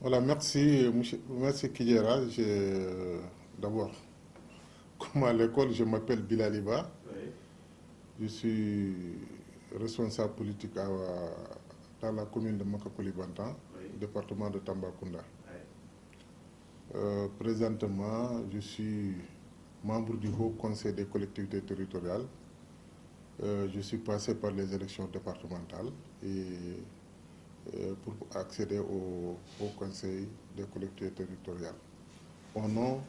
Voilà, merci Kidjera. D'abord, comme à l'école, je m'appelle Bilaliba. Oui. Je suis responsable politique dans la commune de Makakoli-Bantan, Oui. département de Tambacounda. Oui. Présentement, je suis membre du Haut Conseil des collectivités territoriales. Je suis passé par les élections départementales pour accéder au Haut Conseil des collectivités territoriales, au nom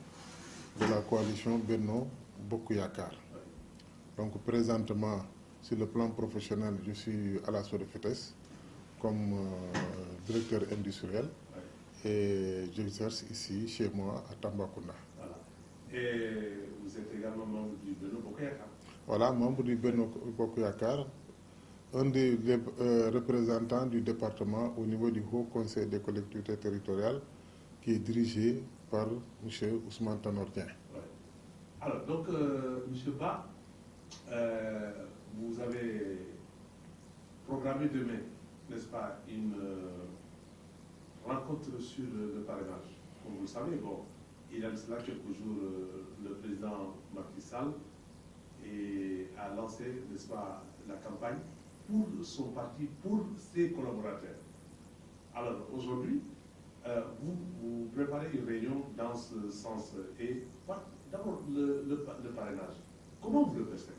de la coalition Benno Bokuyakar. Donc présentement, sur le plan professionnel, je suis à la SODEFETES comme directeur industriel et j'exerce ici chez moi à Tambacounda. Voilà. Et vous êtes également membre du Benno Bokuyakar. Voilà, membre du Benno Bokuyakar, un des représentants du département au niveau du Haut Conseil des collectivités territoriales qui est dirigé par M. Ousmane Tanordien. Ouais. Alors, donc, M. Ba, vous avez programmé demain, n'est-ce pas, une rencontre sur le parrainage. Comme vous le savez, bon, il y a de cela quelques jours, le président Macky Sall a lancé, n'est-ce pas, la campagne pour son parti, pour ses collaborateurs. Alors aujourd'hui, vous préparez une réunion dans ce sens. Et d'abord, le parrainage, comment vous le percevez?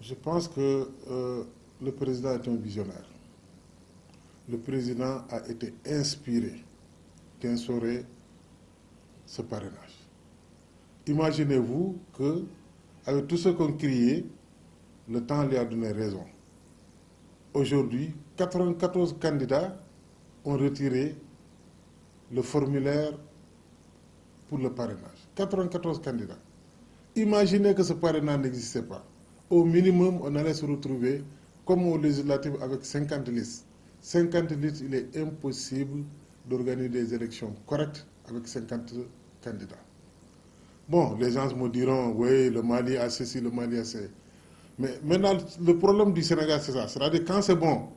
Je pense que le président est un visionnaire. Le président a été inspiré d'instaurer ce parrainage. Imaginez-vous que, avec tout ce qu'on criait, le temps lui a donné raison. Aujourd'hui, 94 candidats ont retiré le formulaire pour le parrainage. 94 candidats. Imaginez que ce parrainage n'existait pas. Au minimum, on allait se retrouver, comme aux législatives, avec 50 listes. 50 listes, il est impossible d'organiser des élections correctes avec 50 candidats. Bon, les gens me diront, oui, le Mali a ceci, le Mali a ceci. Mais maintenant, le problème du Sénégal, c'est ça. C'est-à-dire, quand c'est bon,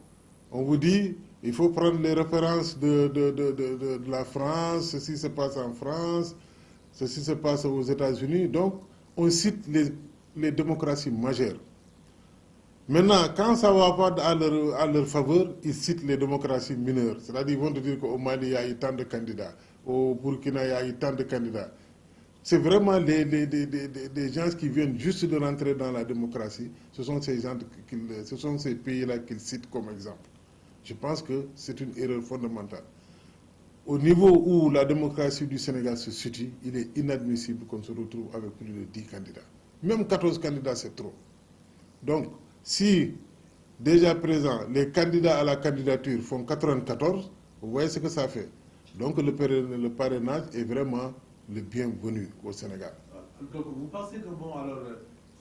on vous dit, il faut prendre les références de la France, ceci se passe en France, ceci se passe aux États-Unis. Donc, on cite les démocraties majeures. Maintenant, quand ça ne va pas à leur faveur, ils citent les démocraties mineures. C'est-à-dire, ils vont te dire qu'au Mali, il y a eu tant de candidats. Au Burkina, il y a eu tant de candidats. C'est vraiment des gens qui viennent juste de rentrer dans la démocratie. Ce sont ces pays-là qu'ils citent comme exemple. Je pense que c'est une erreur fondamentale. Au niveau où la démocratie du Sénégal se situe, il est inadmissible qu'on se retrouve avec plus de 10 candidats. Même 14 candidats, c'est trop. Donc, si déjà présent, les candidats à la candidature font 94, vous voyez ce que ça fait. Donc, le parrainage est vraiment le bienvenu au Sénégal. Donc, vous pensez que, bon, alors,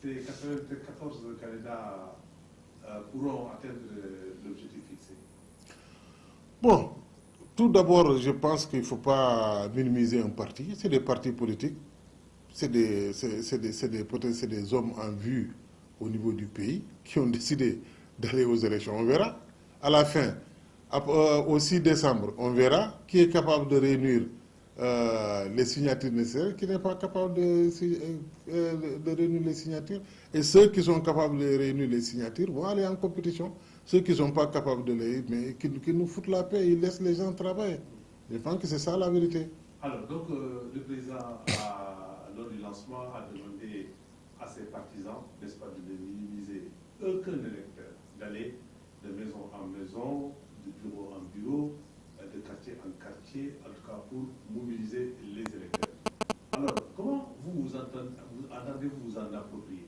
ces 94 candidats pourront atteindre l'objectif fixé? Bon, tout d'abord, je pense qu'il ne faut pas minimiser un parti. C'est des partis politiques, peut-être c'est des hommes en vue au niveau du pays qui ont décidé d'aller aux élections. On verra. À la fin, au 6 décembre, on verra qui est capable de réunir les signatures nécessaires, qui n'est pas capable de réunir les signatures. Et ceux qui sont capables de réunir les signatures vont aller en compétition. Ceux qui ne sont pas capables de les... mais qui nous foutent la paix, ils laissent les gens travailler. Je pense que c'est ça la vérité. Alors, donc, le président, lors du lancement, a demandé à ses partisans, n'est-ce pas, de ne minimiser aucun électeur, d'aller de maison en maison, de bureau en bureau, de quartier en quartier, en tout cas pour mobiliser les électeurs. Alors, comment vous entendez-vous vous en approprier?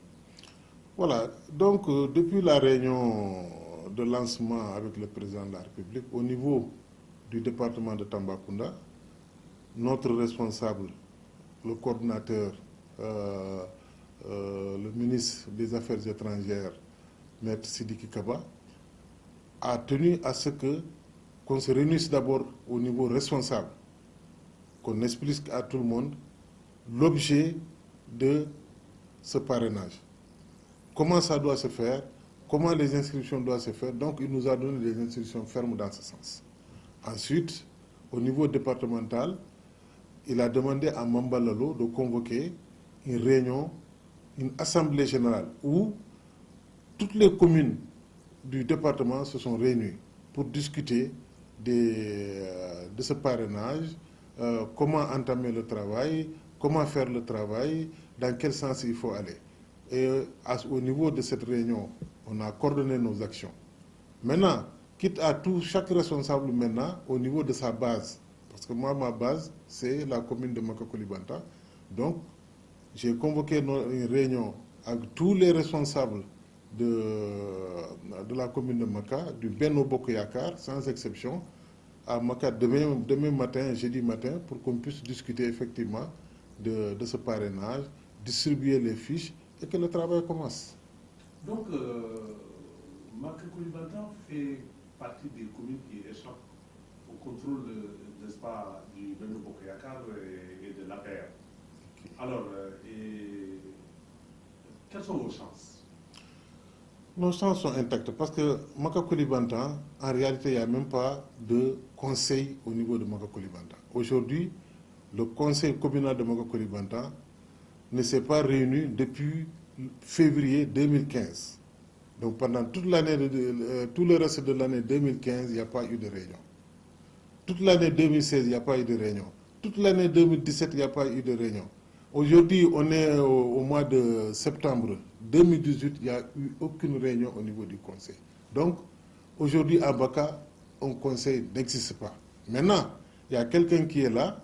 Voilà, donc depuis la réunion de lancement avec le président de la République, au niveau du département de Tambacounda, notre responsable, le coordinateur, le ministre des Affaires étrangères, Maître Sidiki Kaba, a tenu à ce qu'on se réunisse d'abord au niveau responsable, qu'on explique à tout le monde l'objet de ce parrainage. Comment ça doit se faire, comment les inscriptions doivent se faire. Donc, il nous a donné des instructions fermes dans ce sens. Ensuite, au niveau départemental, il a demandé à Mambalalo de convoquer une réunion, une assemblée générale où toutes les communes du département se sont réunies pour discuter de ce parrainage, comment entamer le travail, comment faire le travail, dans quel sens il faut aller. Et au niveau de cette réunion, on a coordonné nos actions. Maintenant, quitte à chaque responsable maintenant au niveau de sa base, parce que moi, ma base, c'est la commune de Maka-Koulibantang. Donc, j'ai convoqué une réunion avec tous les responsables de la commune de Maka, du Benno Bokk Yakaar, sans exception, à Maka demain matin, jeudi matin, pour qu'on puisse discuter effectivement de ce parrainage, distribuer les fiches et que le travail commence. Donc, Maka-Koulibantang fait partie des communes qui échappent au contrôle, n'est-ce pas, du Benno Bokk Yakaar et de l'APR. Okay. Alors, quelles sont vos chances? Nos chances sont intactes parce que Maka-Koulibantang, en réalité, il n'y a même pas de conseil au niveau de Maka-Koulibantang. Aujourd'hui, le conseil communal de Maka-Koulibantang ne s'est pas réuni depuis février 2015. Donc pendant toute l'année, tout le reste de l'année 2015, il n'y a pas eu de réunion. Toute l'année 2016, il n'y a pas eu de réunion. Toute l'année 2017, il n'y a pas eu de réunion. Aujourd'hui, on est au mois de septembre 2018, il n'y a eu aucune réunion au niveau du conseil. Donc, aujourd'hui, à Baka, un conseil n'existe pas. Maintenant, il y a quelqu'un qui est là,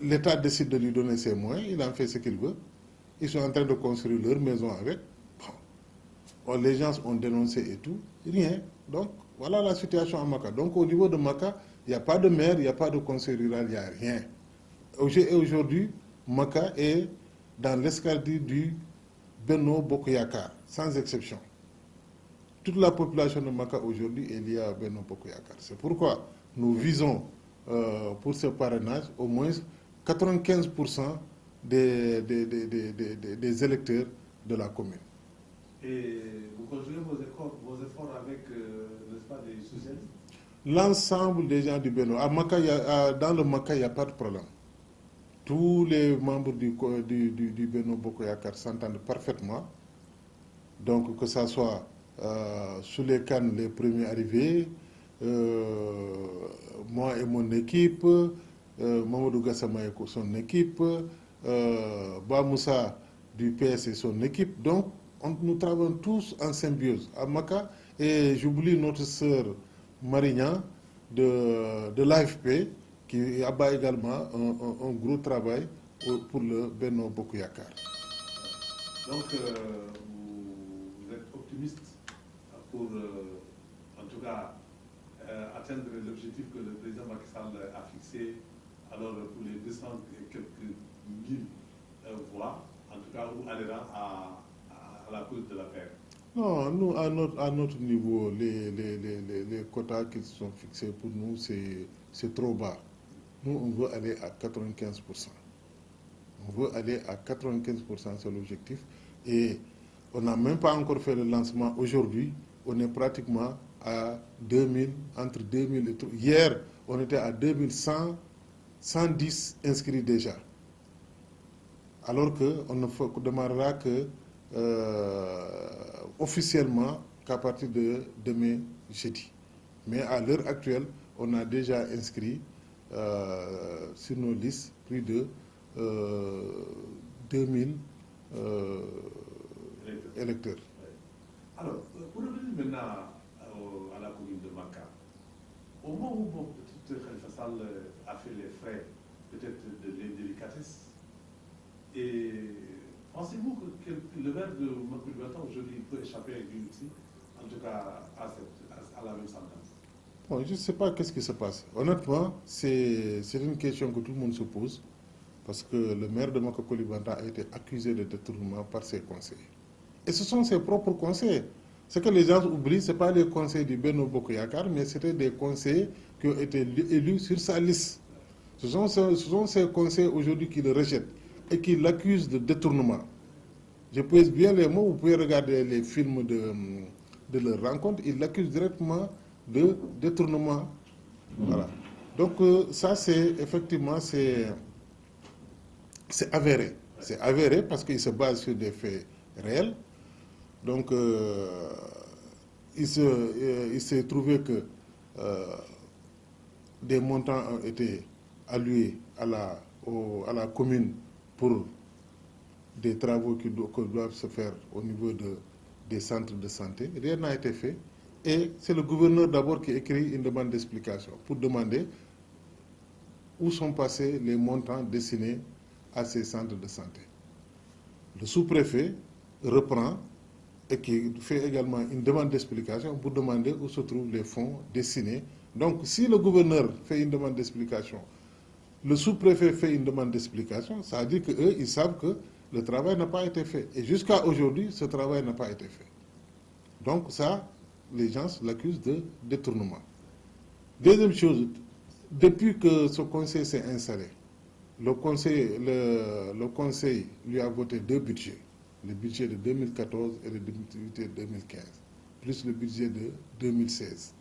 l'État décide de lui donner ses moyens, il en fait ce qu'il veut. Ils sont en train de construire leur maison avec. Bon, les gens ont dénoncé et tout, rien. Donc, voilà la situation à Maka. Donc, au niveau de Maka, il n'y a pas de maire, il n'y a pas de conseil rural, il n'y a rien. Aujourd'hui, Maka est dans l'escalier du Benno Bokk Yakaar, sans exception. Toute la population de Maka aujourd'hui est liée à Benno Bokk Yakaar. C'est pourquoi nous visons pour ce parrainage au moins 95% des électeurs de la commune. Et vous conjuguez vos efforts avec, n'est-ce pas, des socialistes? L'ensemble des gens du Benno. Dans le Maka, il n'y a pas de problème. Tous les membres du Benno Bokk Yakaar s'entendent parfaitement. Donc, que ce soit sous les cannes, les premiers arrivés, moi et mon équipe, Mamadou Gassama et son équipe, Ba Moussa du PS et son équipe. Donc, nous travaillons tous en symbiose à Maka. Et j'oublie notre sœur Marignan de l'AFP, qui abat également un gros travail pour le Benno Bokk Yakaar. Donc, vous êtes optimiste pour, en tout cas, atteindre l'objectif que le président Macky Sall a fixé, alors pour les 200 et quelques mille voix, en tout cas, où adhérents à la cause de la paix. Non, nous, à notre niveau, les quotas qui sont fixés pour nous, c'est trop bas. Nous, on veut aller à 95%. On veut aller à 95%, c'est l'objectif. Et on n'a même pas encore fait le lancement. Aujourd'hui, on est pratiquement à 2000, entre 2000 et tout. Hier, on était à 2110 inscrits déjà. Alors qu'on ne démarrera que officiellement qu'à partir de demain jeudi. Mais à l'heure actuelle, on a déjà inscrit sur nos listes plus de 2000 électeurs. Alors, pour revenir maintenant à la commune de Maka, au moment où mon petit Khalifa Sall a fait les frais, peut-être de l'indélicatesse, et pensez-vous que le maire de Maka-Koulibantang aujourd'hui peut échapper à une aussi, en tout cas à la même sentence? Bon, je ne sais pas qu'est-ce qui se passe. Honnêtement, c'est une question que tout le monde se pose, parce que le maire de Maka-Koulibantang a été accusé de détournement par ses conseillers. Et ce sont ses propres conseillers. Ce que les gens oublient, ce n'est pas les conseillers du Benno Bokk Yakaar, mais c'était des conseillers qui ont été élus sur sa liste. Ce sont ces conseillers aujourd'hui qui le rejettent et qui l'accusent de détournement. Je pèse bien les mots, vous pouvez regarder les films de leur rencontre, ils l'accusent directement de détournement. Voilà. Donc ça, c'est effectivement, c'est avéré. C'est avéré parce qu'il se base sur des faits réels. Donc, il s'est trouvé que des montants ont été alloués à la commune pour des travaux qui doivent se faire au niveau des centres de santé. Rien n'a été fait. Et c'est le gouverneur d'abord qui écrit une demande d'explication pour demander où sont passés les montants destinés à ces centres de santé. Le sous-préfet reprend et qui fait également une demande d'explication pour demander où se trouvent les fonds destinés. Donc, si le gouverneur fait une demande d'explication, le sous-préfet fait une demande d'explication, ça veut dire qu'eux, ils savent que le travail n'a pas été fait. Et jusqu'à aujourd'hui, ce travail n'a pas été fait. Donc ça, les gens l'accusent de détournement. Deuxième chose, depuis que ce conseil s'est installé, le conseil lui a voté 2 budgets, le budget de 2014 et le budget de 2015, plus le budget de 2016.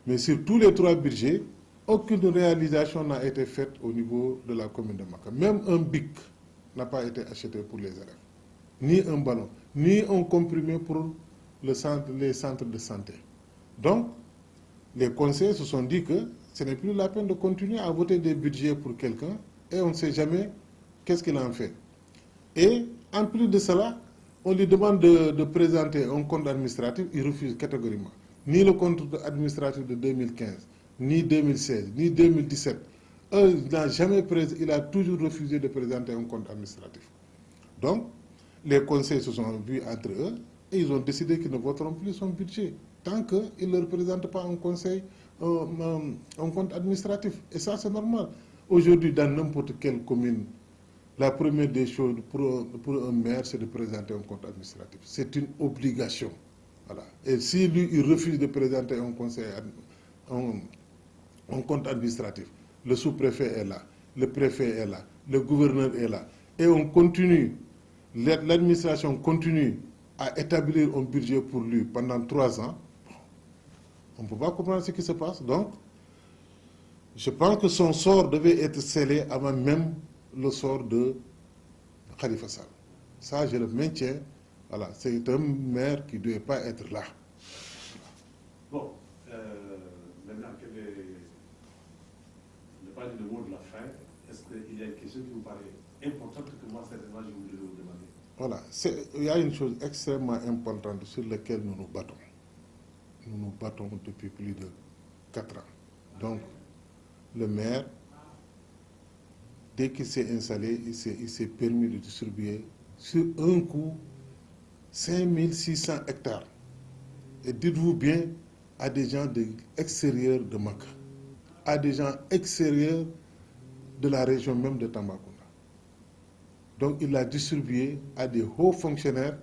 Mais sur tous les 3 budgets, aucune réalisation n'a été faite au niveau de la commune de Maka. Même un bic n'a pas été acheté pour les élèves, ni un ballon, ni un comprimé pour les centres de santé. Donc, les conseillers se sont dit que ce n'est plus la peine de continuer à voter des budgets pour quelqu'un et on ne sait jamais qu'est-ce qu'il en fait. Et en plus de cela, on lui demande de présenter un compte administratif, il refuse catégoriquement. Ni le compte administratif de 2015, ni 2016, ni 2017. Il a toujours refusé de présenter un compte administratif. Donc, les conseils se sont vus entre eux et ils ont décidé qu'ils ne voteront plus son budget tant qu'il ne leur présente pas un conseil, un compte administratif. Et ça, c'est normal. Aujourd'hui, dans n'importe quelle commune, la première des choses pour un maire, c'est de présenter un compte administratif. C'est une obligation. Voilà. Et si lui, il refuse de présenter un compte administratif, le sous-préfet est là, le préfet est là, le gouverneur est là. Et on continue, l'administration continue à établir un budget pour lui pendant 3 ans. On ne peut pas comprendre ce qui se passe. Donc, je pense que son sort devait être scellé avant même le sort de Khalifa Sall. Ça, je le maintiens. Voilà, c'est un maire qui ne devait pas être là. Bon, maintenant, ne pas dire le mot de la fin, est-ce qu'il y a une question qui vous paraît importante que moi, certainement, je voudrais vous demander? Voilà, il y a une chose extrêmement importante sur laquelle nous nous battons. Nous nous battons depuis plus de 4 ans. Donc, le maire, dès qu'il s'est installé, il s'est permis de distribuer sur un coup 5600 hectares. Et dites-vous bien, à des gens de l'extérieur de Maka, à des gens extérieurs de la région même de Tambacounda. Donc il l'a distribué à des hauts fonctionnaires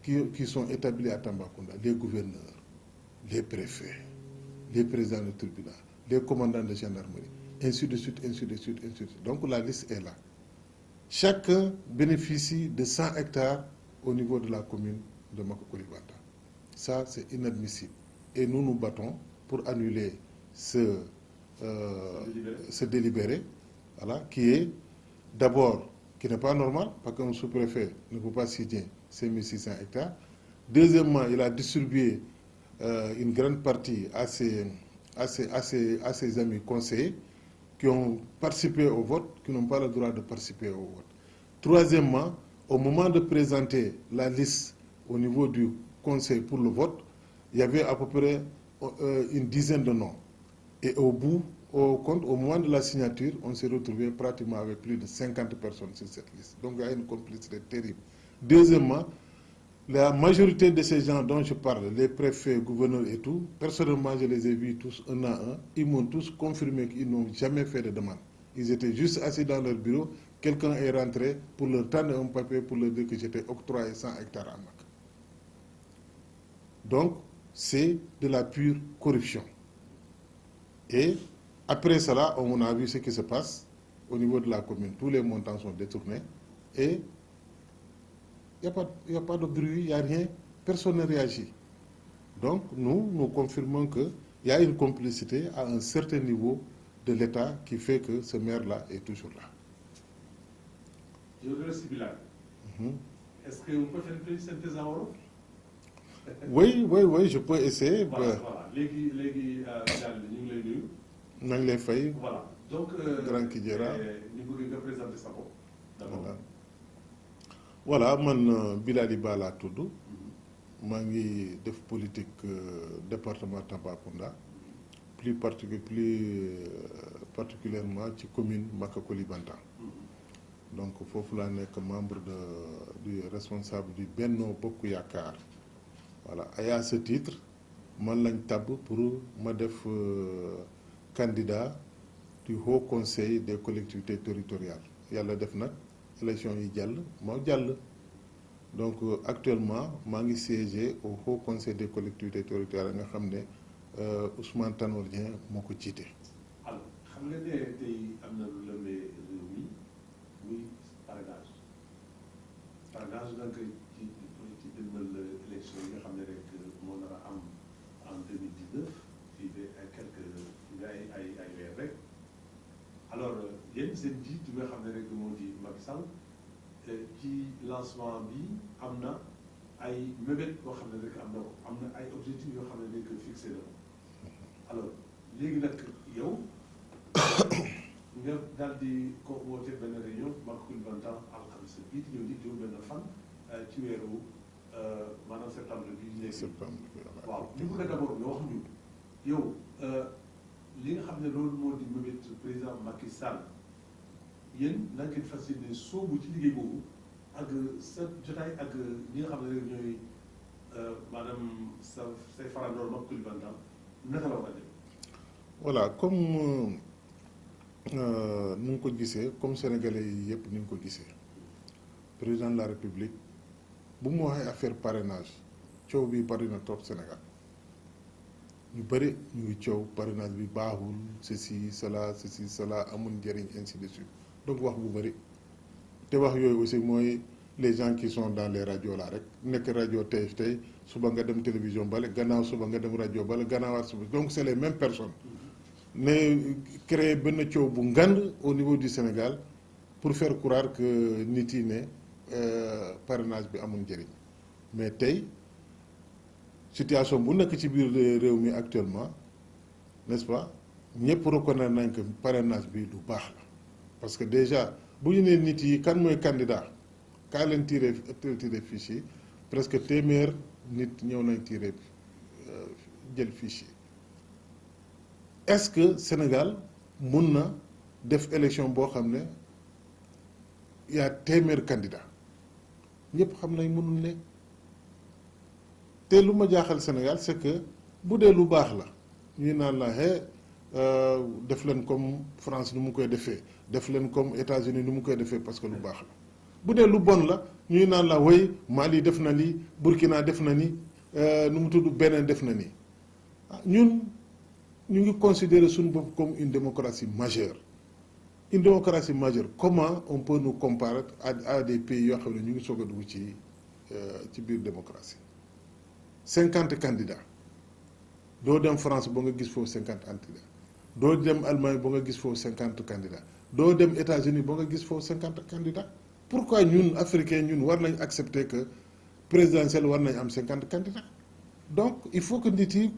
qui sont établis à Tambacounda, les gouverneurs, les préfets, les présidents de tribunal, les commandants de gendarmerie, ainsi de suite, ainsi de suite, ainsi de suite. Donc la liste est là. Chacun bénéficie de 100 hectares au niveau de la commune de Maka-Koulibantang. Ça, c'est inadmissible. Et nous nous battons pour annuler ce délibéré, voilà, qui est d'abord, qui n'est pas normal, parce qu'un sous-préfet ne peut pas signer ces 1600 hectares. Deuxièmement, il a distribué une grande partie à ses amis conseillers qui ont participé au vote, qui n'ont pas le droit de participer au vote. Troisièmement, au moment de présenter la liste au niveau du conseil pour le vote, il y avait à peu près une dizaine de noms. Et au moment de la signature, on s'est retrouvé pratiquement avec plus de 50 personnes sur cette liste. Donc il y a une complicité terrible. Deuxièmement, la majorité de ces gens dont je parle, les préfets, gouverneurs et tout, personnellement, je les ai vus tous un à un. Ils m'ont tous confirmé qu'ils n'ont jamais fait de demande. Ils étaient juste assis dans leur bureau. Quelqu'un est rentré pour leur tendre un papier pour leur dire que j'étais octroyé 100 hectares à Maka. Donc, c'est de la pure corruption. Et après cela, on a vu ce qui se passe au niveau de la commune. Tous les montants sont détournés et il n'y a pas de bruit, il n'y a rien, personne ne réagit. Donc nous confirmons que il y a une complicité à un certain niveau de l'État qui fait que ce maire-là est toujours là. Je voudrais aussi Bilal. Mhm. Est-ce que vous pouvez faire une petite synthèse en wolof? Oui, je peux essayer. Voilà. Léegi Bilal ñu ngi lay nuyu. na ngi lay fay. Voilà. Donc, Grand Kidjera. ñu bëgg nga présenter sa bopp. D'abord. Voilà man Bilali Ba laa tudd. maa ngi def politique département Tambacounda. plus particulièrement ci commune Maka Koulibantang. Donc foofu laa nekk membre du responsable du Benno Bokk Yaakaar. Voilà et à ce titre man lañ tabb pour ma def candidat du Haut Conseil des collectivités territoriales yàlla def nag élection yi jàll moo jàll. Donc actuellement maa ngi siégé au Haut Conseil des collectivités territoriales nga xam ne Ousmane Tanor Dieng moo ko jiite. Alors xam nga ne tey am na lu lëmbee réew mi muy parrainage nag ci dëgmal élection yi nga xam ne rek moo nar a am en 2019 fii ba ay weer rek alors yéen seen jiit yi nga xam ne rek moo di Macky Sall ci lancement bi am na ay mébét yoo xam ne rek am na ay objectifs yoo xam ne rek fixé na alors léegi nag yow nga daal di ko woote benn réunion Maka Koulibantang alxames bii di ñëw di juróom benn fan ci weeru maanaam septembre bii léegi. Waaw ñu bëgg d'abord nga wax ñu yow li nga xam ne loolu moo di mébét président Macky Sall yéen na ngeen fas yéene soobu ci liggéey boobu ak sa jotaay ak ñi nga xam ne rek ñooy maanaam say farandoor Maka Koulibantang naka la war a dem. Voilà comme nu nga ko gisee comme sénégalais yi yëpp ni nga ko gisee président de la république bu mu waxee affaire parrainage coow bi bari na trop Sénégal ñu bëri ñu ngi coow parrainage bi baaxul ceci cela amul njëriñ ainsi de suite donc wax bu bëri te wax yooyu aussi mooy les gens qui sont dans les radios là rek nekk rajo tey suba nga dem télévision bale gannaaw suba nga dem rajo bale gannaawaat suba donc c'est les mêmes personnes ne créer benn coow bu ngand au niveau du Sénégal pour faire croire que nit yi ne parrainage bi amul njëriñ mais tey situation bu nekk ci biir réew mi actuellement n'est-ce pas ñëpp reconnaître nañ que parrainage bi lu baax la parce que déjà bu ñu nee nit yi kan mooy candidat kaa leen tiré fiche yi presque téeméer nit ñëw nañ tiré jël fiche yi est-ce que Sénégal mun na def élection boo xam ne y a téeméer candidat ñëpp xam nañ mënul ne te lu ma jaaxal Sénégal c'est que bu dee lu baax la ñuy naan la def leen comme France ni mu koy defee def leen comme États-Unis ni mu koy defee parce que lu baax la bu dee lu bon la ñuy naan la way Mali def na lii Burkina def na ni nu mu tudd Bénin def na nii ñun ñu ngi considérer suñu bopp comme une démocratie majeure une démocratie majeure comment on peut nous comparer à des pays yoo xam ne ñu ngi soog a dugg ci biir démocratie 50 candidats doo dem France ba nga gis foofu 50 candidats doo dem Allemagne ba nga gis foofu 50 candidats doo dem États-Unis ba nga gis foofu 50 candidats pourquoi ñun africains ñun war nañ accepter que présidentielle war nañ am 50 candidats donc il faut que nit yi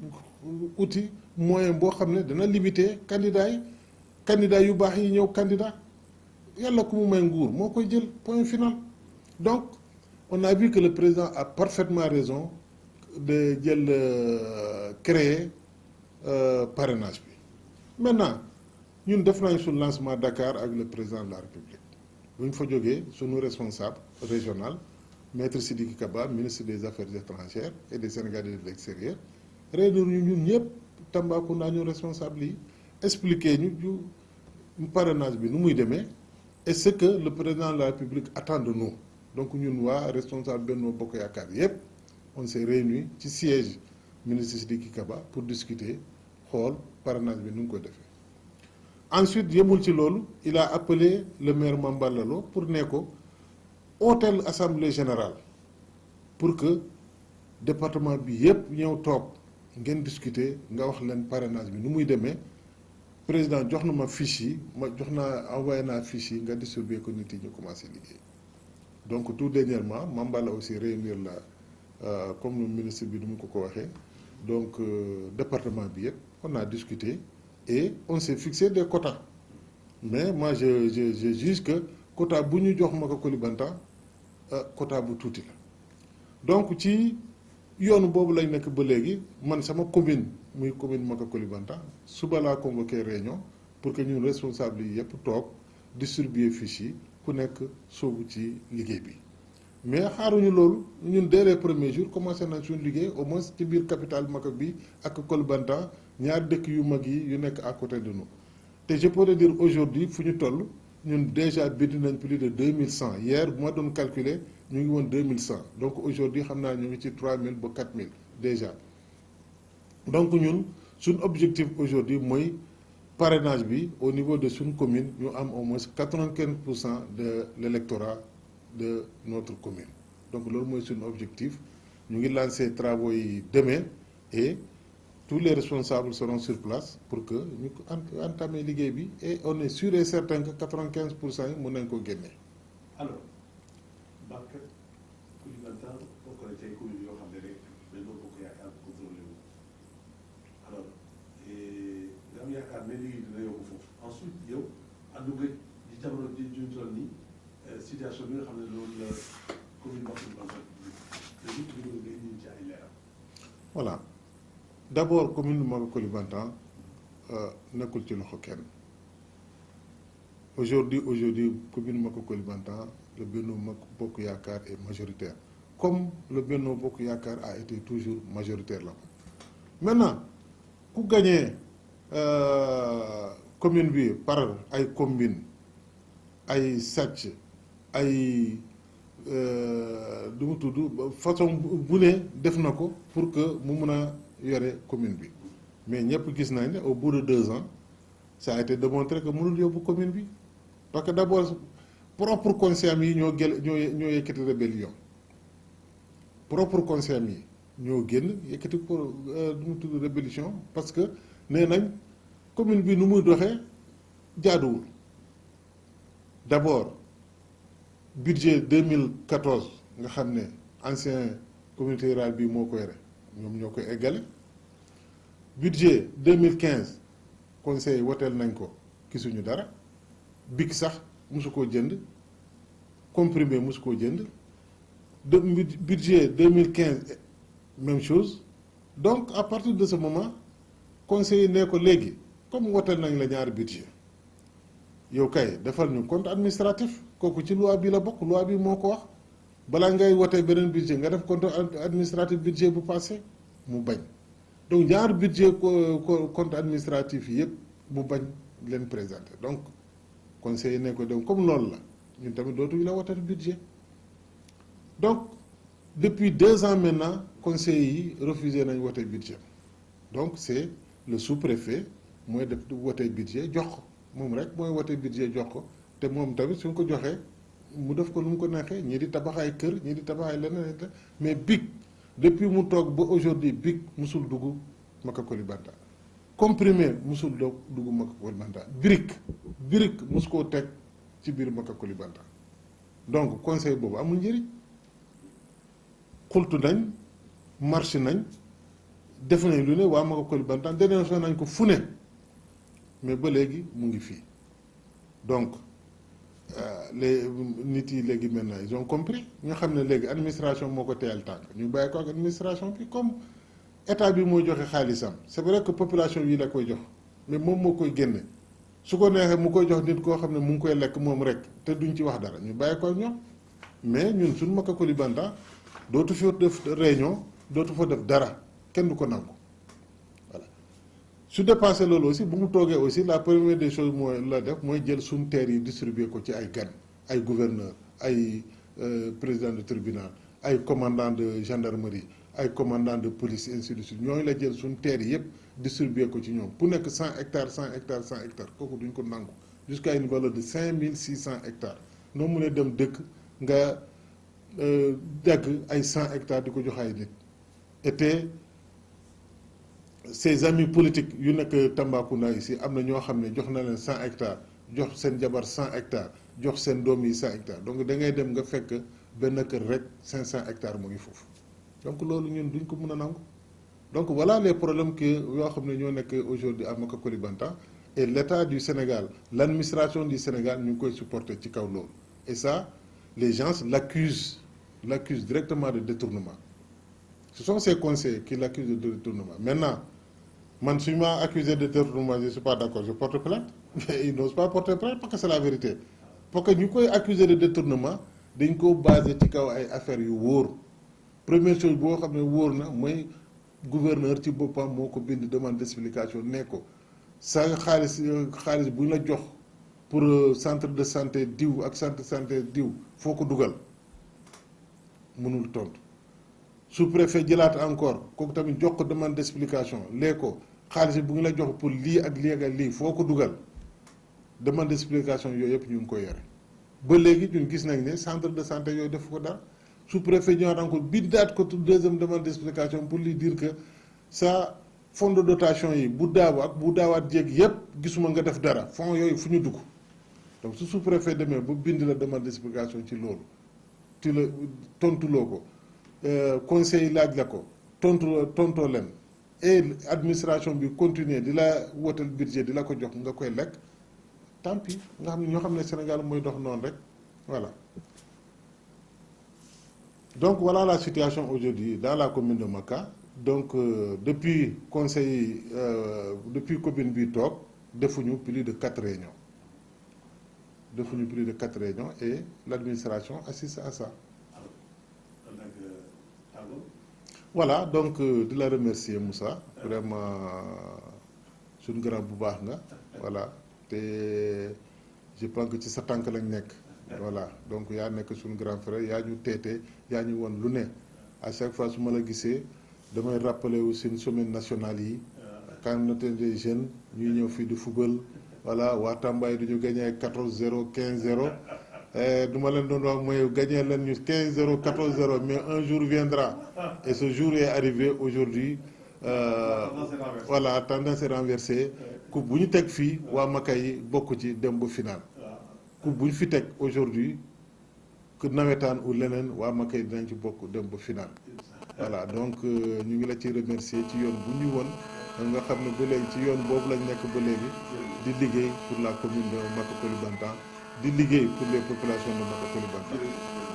uti moyen boo xam ne dana limiter candidats yu baax yi ñëw candidat yàlla ku mu may nguur moo koy jël point final donc on a vu que le président a parfaitement raison de créer parrainage bi maintenant ñun def nañ suñu lancement Dakar ak le président de la République bu ñu fa jógee suñu responsable régional maître Sidiki Kaba ministre des affaires étrangères et des Sénégalais de l'extérieur réunir ñu ñun ñëpp Tambacounda ñu responsable yi expliquer ñu parrainage bi nu muy demee et ce que le président de la République attend de nous donc ñun waa responsable Benno Bokk Yaakaar yëpp on s'est réunis ci siège ministre Sidiki Kaba pour discuter xool parrainage bi nu ngi koy defee ensuite yemul ci loolu il a appelé le maire Mamba Lalo pour ne ko hôtel assemblée générale pour que département bi yëpp ñëw toog ngeen discuter nga wax leen parrainage bi nu muy demee président jox na ma fiche yi ma jox naa envoyé naa fiche yi nga distribuer ko nit yi ñu commencé liggéey donc tout dernièrement Mambala aussi réunir la comme le ministre bi du mu ko waxee donc département bi yëpp on a discuté et on s'est fixé des quotas mais moi je juge que quota bu ñu jox Maka Koulibantang quota bu tuuti la donc ci yoonu boobu lañ nekk ba léegi man sama commune muy commune Maka Koulibantang suba laa convoqué réunion pour que ñun responsable yi yëpp toog distribuer fiches yi ku nekk soobu ci liggéey bi mais xaaruñu loolu ñun dès les premiers jours commencé nañ suñu liggéey au moins ci biir capitale Maka bi ak Koulibantang ñaari dëkk yu mag yi yu nekk à côté de nous te je peux te dire aujourd'hui fu ñu toll ñun déjà bind nañ plus de 2100 hier bu ma doon calculer ñu ngi woon 2100 donc aujourd'hui xam naa ñu ngi ci 3000 ba 4000 déjà donc ñun suñu objectif aujourd'hui mooy parrainage bi au niveau de suñu commune ñu am au moins 95% de l'électorat de notre commune donc loolu mooy suñu objectif ñu ngi lancer travaux yi demain et tous les responsables seront sur place pour que ñu entamer liggéey bi et on est sûr et certain que 95% yi mën nañ ko génne. alors Maka Koulibantang bokk na ci ay communes yoo xam ne rek Benno Bokk Yaakaar contrôlé wu alors nga am yaakaar ne liggéey dina yokk foofu ensuite yow àndu nga di jamono ji ñu toll nii situation bi nga xam ne loolu la commune Maka Koulibantang bi ñu nga indi ci ay leeral. voilà d'abord commune Maka Koulibantang nekkul ci loxo kenn aujourd'hui commune Maka Koulibantang le Benno Bokk Yaakaar est majoritaire comme le Benno Bokk Yaakaar a été toujours majoritaire là-bas maintenant ku gagné commune bi par ay combine ay sàcc ay du mu tudd façon bu ne def na ko pour que mu mun a yore commune bi mais ñëpp gis nañ ne au bout de 2 ans ça a été démontré que mënul yóbbu commune bi parce que d'abord propre conseillers yi ñoo yëkkati rébellion propre conseillers yi ñoo génn yëkkati pour du mu tudd rébellion parce que nee nañ commune bi nu muy doxee jaaduwul d'abord budget 2014 nga xam ne ancien communauté rurale bi moo ko yore ñoom ñoo koy eggale budget 2015 conseil woteel nañ ko gisuñu dara BIC sax mosu koo jënd comprimé mosu koo jënd budget 2015 même chose donc à partir de ce moment conseil ne ko léegi comme woteel nañ la ñaari budget yow kay defal ñu compte administratif kooku ci loi bi la bokk loi bi moo ko wax balaa ngay wotee beneen budget nga def compte administratif budget bu passé mu bañ donc ñaar budget compte administratif yi yëpp mu bañ leen présenter donc conseiller ne ko dem comme loolu la ñun tamit dootuñu la woteel budget donc depuis 2 ans maintenant conseillers yi refusé nañ wote budget donc c'est le sous-préfet mooy def wote budget jox ko moom rek mooy wote budget jox ko te moom tamit suñ ko joxee mu def ko lu mu ko neexee ñii di tabax ay kër ñii di tabax ay leneen mais BIC depuis mu toog ba aujourd'hui BIC musul dugg Maka Koulibantang comprimé musul dugg Maka Koulibantang brique mus koo teg ci biir Maka Koulibantang donc conseil boobu amul njëriñ xultu nañ marche nañ def nañ lu ne waa Maka Koulibantang dénoncé nañ ko fu ne mais ba léegi mu ngi fii donc les nit yi léegi maintenant ils ont compris ñu xam ne léegi administration moo ko teyal tànk ñu bàyyi ko ak administration bi comme état bi mooy joxe xaalisam c'est vrai que population yi la koy jox mais moom moo koy génne su ko neexee mu koy jox nit koo xam ne mu ngi koy lekk moom rek te duñ ci wax dara ñu bàyyi ko ak ñoom mais ñun suñu Maka Koulibantang dootu fi def réunion dootu fa def dara kenn du ko nangu voilà su dépassé loolu aussi bu mu toogee aussi la première des choses mooy la def mooy jël suñu terre yi distribuer ko ci ay gan ay gouverneur ay président de tribunal ay commandant de gendarmerie ay commandant de police ainsi de suite ñooñu la jël suñu terre yi yëpp distribuer ko ci ñoom pour nekk 100 hectares 100 hectares 100 hectares kooku duñ ko nangu jusqu'à une valeur de 5600 hectares noo mënee dem dëkk nga dagg ay 100 hectares di ko jox ay nit et ses amis politiques yu nekk Tambacounda ici am na ñoo xam ne jox na leen 100 hectares jox seen jabar 100 hectares jox seen doom yi 100 hectares donc da ngay dem nga fekk benn kër rek 500 hectares mu ngi foofu donc loolu ñun duñ ko mën a nangu donc voilà les problèmes que yoo xam ne ñoo nekk aujourd'hui à Maka Koulibantang et l'État du Sénégal l'administration du Sénégal ñu ngi koy supporter ci kaw loolu et ça les gens l'accusent directement de détournement ce sont ces conseillers qui l'accusent de détournement maintenant man suñu ma accusé de détournement je suis pas d'accord je porte plainte mais ils n'osent pas porter plainte parce que c'est la vérité parce que ñu koy accusé de détournement dañ ko basé ci kaw ay affaires yu wóor première chose boo xam ne wóor na mooy gouverneur ci boppam moo ko bind demande d'explication ne ko sa xaalis bu ñu la jox pour centre de santé diw ak centre de santé diw foo ko dugal mënul tontu sous-préfet jëlaat encore kooku tamit jox ko demande d'explication lee ko xaalis bu ñu la jox pour lii ak lii ak lii foo ko dugal demande d'explication yooyu yëpp ñu ngi koy yore ba léegi ñun gis nañ ne centre de santé yooyu def ko dara sous-préfet ñëwaat encore bindaat ko deuxième demande d'explication pour lui dire que sa fonds de dotation yi bu daaw ak bu daawaat jéeg yëpp gisuma nga def dara fonds yooyu fu ñu dugg donc su sous-préfet demee ba bind la demande d'explication ci loolu ci la tontuloo ko conseil laaj la ko tontoo leen et administration bi continuer di la wotal budget di la ko jox nga koy lekk tant pis nga xam ne ñoo xam ne Sénégal mooy dox noonu rek voilà donc voilà la situation aujourd'hui dans la commune de Maka donc depuis conseil depuis commune bi toog defuñu plus de 4 réunions et l'administration assiste à ça voilà donc di la remercier Moussa vraiment suñu grand bu baax nga voilà te je pense que ci sa tànk lañ nekk voilà donc yaa nekk suñu grand frère yaa ñu teete yaa ñu won lu ne à chaque fois su ma la gisee damay rappeler aussi une semaine nationale yi quand on était des jeunes ñuy ñëw fii di football voilà waa Tamba yi duñu gagné 14-0 15-0 du ma leen doon wax mooy gagné leen ñu 15-0 14-0 mais un jour viendra et ce jour est arrivé aujourd'hui voilà tendance est renversée coupe bu ñu teg fii waa Maka yi bokk ci dem ba final coupe bu ñu fi teg aujourd'hui que nawetaan ou leneen waa Maka yi dinañ ci bokk dem ba final voilà donc ñu ngi la ci remercier ci yoon bu ñu woon nga xam ne ba léegi ci yoon boobu lañ nekk ba léegi di liggéey pour la commune de Maka Koulibantang di liggéey pour les populations de Maka Koulibantang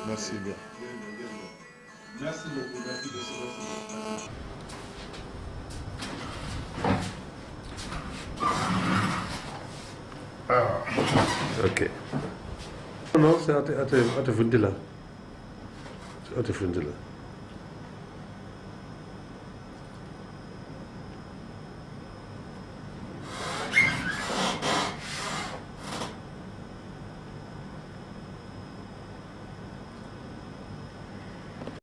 merci bien. Merci beaucoup, merci. Ok. Non, c'est Ate Fundila. C'est Ate Fundila.